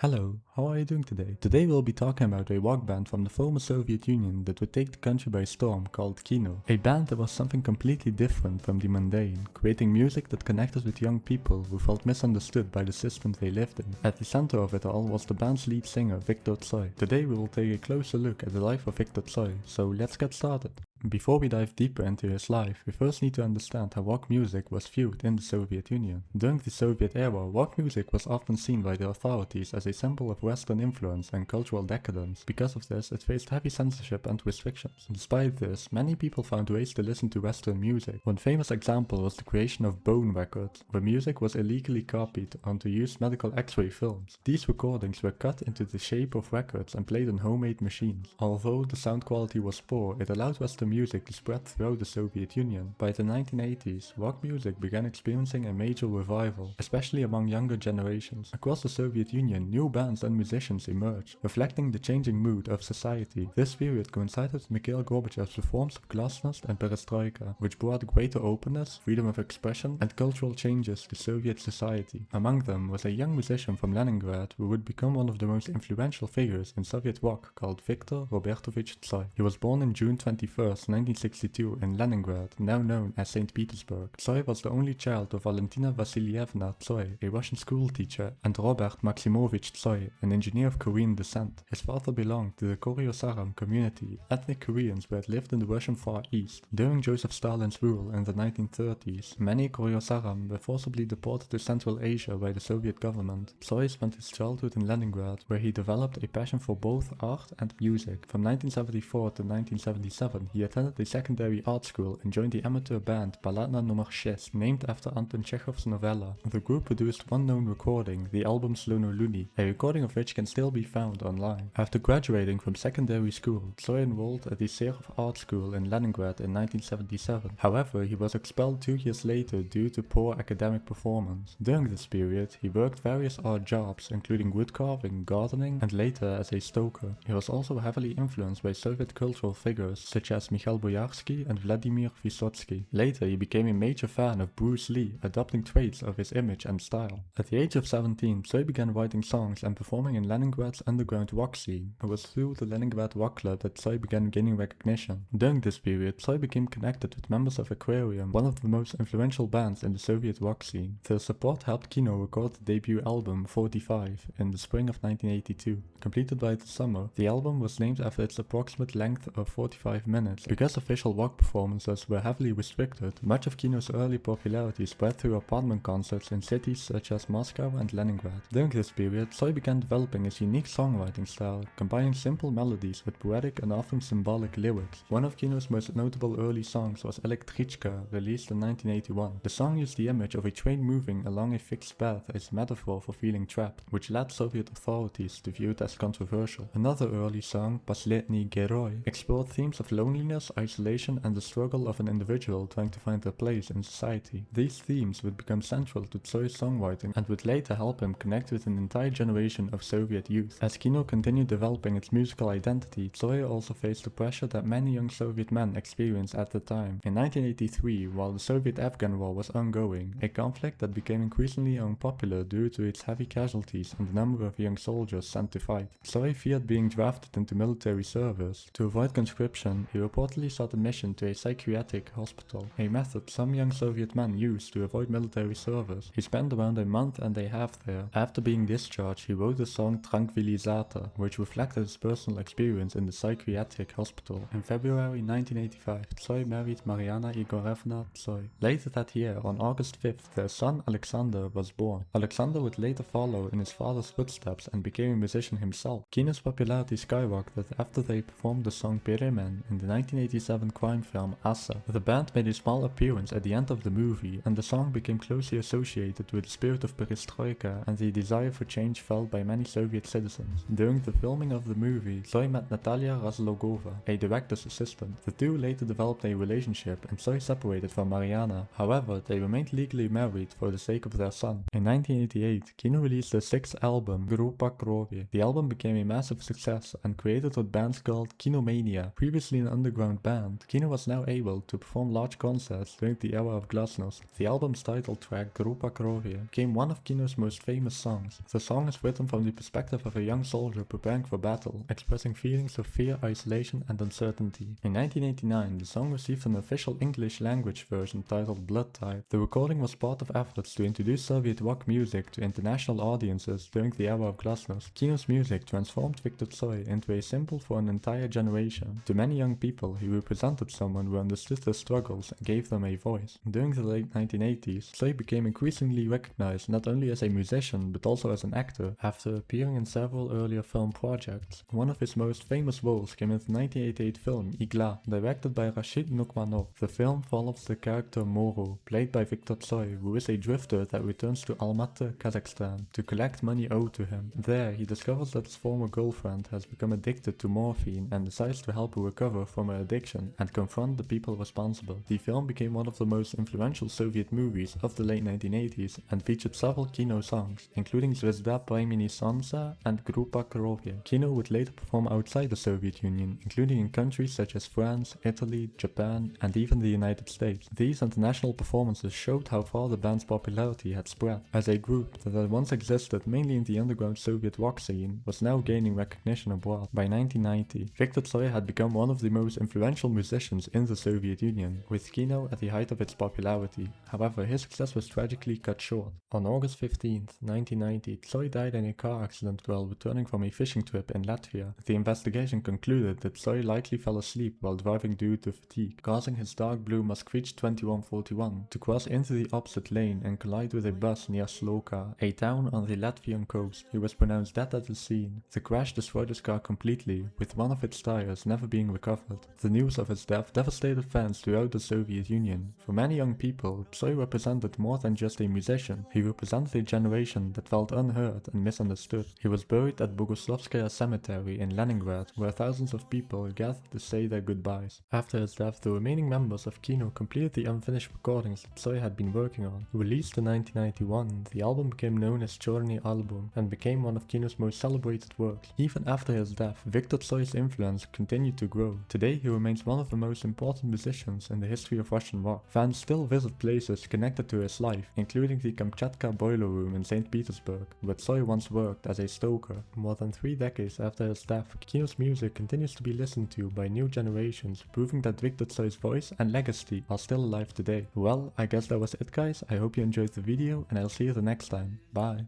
Hello, how are you doing today? Today we'll be talking about a rock band from the former Soviet Union that would take the country by storm called Kino. A band that was something completely different from the mundane, creating music that connected with young people who felt misunderstood by the system they lived in. At the center of it all was the band's lead singer Viktor Tsoi. Today we will take a closer look at the life of Viktor Tsoi, so let's get started. Before we dive deeper into his life, we first need to understand how rock music was viewed in the Soviet Union. During the Soviet era, rock music was often seen by the authorities as a symbol of Western influence and cultural decadence. Because of this, it faced heavy censorship and restrictions. Despite this, many people found ways to listen to Western music. One famous example was the creation of bone records, where music was illegally copied onto used medical X-ray films. These recordings were cut into the shape of records and played on homemade machines. Although the sound quality was poor, it allowed Western music to spread throughout the Soviet Union. By the 1980s, rock music began experiencing a major revival, especially among younger generations. Across the Soviet Union, new bands and musicians emerged, reflecting the changing mood of society. This period coincided with Mikhail Gorbachev's reforms of glasnost and perestroika, which brought greater openness, freedom of expression, and cultural changes to Soviet society. Among them was a young musician from Leningrad who would become one of the most influential figures in Soviet rock called Viktor Robertovich Tsoi. He was born in June 21st, 1962 in Leningrad, now known as St. Petersburg. Tsoi was the only child of Valentina Vasilyevna Tsoi, a Russian schoolteacher, and Robert Maximovich Tsoi, an engineer of Korean descent. His father belonged to the Koryo-Saram community, ethnic Koreans who had lived in the Russian Far East. During Joseph Stalin's rule in the 1930s, many Koryo-Saram were forcibly deported to Central Asia by the Soviet government. Tsoi spent his childhood in Leningrad, where he developed a passion for both art and music. From 1974 to 1977, he attended a secondary art school and joined the amateur band Baladna Номер 6, named after Anton Chekhov's novella. The group produced one known recording, the album Slono Luni, a recording of which can still be found online. After graduating from secondary school, Tsoi enrolled at the Serov Art School in Leningrad in 1977. However, he was expelled 2 years later due to poor academic performance. During this period, he worked various art jobs, including woodcarving, gardening, and later as a stoker. He was also heavily influenced by Soviet cultural figures such as Mikhail Boyarsky and Vladimir Vysotsky. Later, he became a major fan of Bruce Lee, adopting traits of his image and style. At the age of 17, Tsoi began writing songs and performing in Leningrad's underground rock scene. It was through the Leningrad Rock Club that Tsoi began gaining recognition. During this period, Tsoi became connected with members of Aquarium, one of the most influential bands in the Soviet rock scene. Their support helped Kino record the debut album 45 in the spring of 1982. Completed by the summer, the album was named after its approximate length of 45 minutes. Because official rock performances were heavily restricted, much of Kino's early popularity spread through apartment concerts in cities such as Moscow and Leningrad. During this period, Tsoi began developing his unique songwriting style, combining simple melodies with poetic and often symbolic lyrics. One of Kino's most notable early songs was Elektrichka, released in 1981. The song used the image of a train moving along a fixed path as a metaphor for feeling trapped, which led Soviet authorities to view it as controversial. Another early song, Последний Герой, explored themes of loneliness, isolation, and the struggle of an individual trying to find their place in society. These themes would become central to Tsoi's songwriting and would later help him connect with an entire generation of Soviet youth. As Kino continued developing its musical identity, Tsoi also faced the pressure that many young Soviet men experienced at the time. In 1983, while the Soviet-Afghan War was ongoing, a conflict that became increasingly unpopular due to its heavy casualties and the number of young soldiers sent to fight, Tsoi feared being drafted into military service. To avoid conscription, he reportedly sought admission to a psychiatric hospital, a method some young Soviet men used to avoid military service. He spent around a month and a half there. After being discharged, he wrote the song Tranquilizator, which reflected his personal experience in the psychiatric hospital. In February 1985, Tsoi married Mariana Igorevna Tsoi. Later that year, on August 5th, their son Alexander was born. Alexander would later follow in his father's footsteps and became a musician himself. Kino's popularity skyrocketed after they performed the song Peremen in the 1987 crime film Asa. The band made a small appearance at the end of the movie, and the song became closely associated with the spirit of perestroika and the desire for change felt by many Soviet citizens. During the filming of the movie, Tsoi met Natalia Razlogova, a director's assistant. The two later developed a relationship, and Tsoi separated from Mariana. However, they remained legally married for the sake of their son. In 1988, Kino released their sixth album, Grupa Krovy. The album became a massive success and created what bands called Kinomania. Previously an underground band, Kino was now able to perform large concerts during the era of glasnost. The album's title track, Grupa Krovy, became one of Kino's most famous songs. The song is written from from the perspective of a young soldier preparing for battle, expressing feelings of fear, isolation and uncertainty. In 1989, the song received an official English language version titled Blood Type. The recording was part of efforts to introduce Soviet rock music to international audiences during the era of glasnost. Kino's music transformed Viktor Tsoi into a symbol for an entire generation. To many young people, he represented someone who understood their struggles and gave them a voice. During the late 1980s, Tsoi became increasingly recognized not only as a musician but also as an actor, after appearing in several earlier film projects. One of his most famous roles came in the 1988 film Igla, directed by Rashid Nukmanov. The film follows the character Moro, played by Viktor Tsoi, who is a drifter that returns to Almaty, Kazakhstan, to collect money owed to him. There, he discovers that his former girlfriend has become addicted to morphine and decides to help her recover from her addiction and confront the people responsible. The film became one of the most influential Soviet movies of the late 1980s and featured several Kino songs, including Zvezda po imeni Solnце and Grupa Krovya. Kino would later perform outside the Soviet Union, including in countries such as France, Italy, Japan, and even the United States. These international performances showed how far the band's popularity had spread. As a group that had once existed mainly in the underground Soviet rock scene was now gaining recognition abroad. By 1990, Viktor Tsoi had become one of the most influential musicians in the Soviet Union, with Kino at the height of its popularity. However, his success was tragically cut short. On August 15, 1990, Tsoi died in a car accident while returning from a fishing trip in Latvia. The investigation concluded that Tsoi likely fell asleep while driving due to fatigue, causing his dark blue Moskvich 2141 to cross into the opposite lane and collide with a bus near Sloka, a town on the Latvian coast. He was pronounced dead at the scene. The crash destroyed his car completely, with one of its tires never being recovered. The news of his death devastated fans throughout the Soviet Union. For many young people, Tsoi represented more than just a musician. He represented a generation that felt unheard and misunderstood. He was buried at Boguslavskaya Cemetery in Leningrad, where thousands of people gathered to say their goodbyes. After his death, the remaining members of Kino completed the unfinished recordings that Tsoi had been working on. Released in 1991, the album became known as Chorny Album and became one of Kino's most celebrated works. Even after his death, Viktor Tsoi's influence continued to grow. Today, he remains one of the most important musicians in the history of Russian rock. Fans still visit places connected to his life, including the Kamchatka Boiler Room in St. Petersburg, where Tsoi once worked as a stoker. More than 3 decades after his death, Kino's music continues to be listened to by new generations, proving that Viktor Tsoi's voice and legacy are still alive today. Well, I guess that was it, guys. I hope you enjoyed the video and I'll see you the next time. Bye.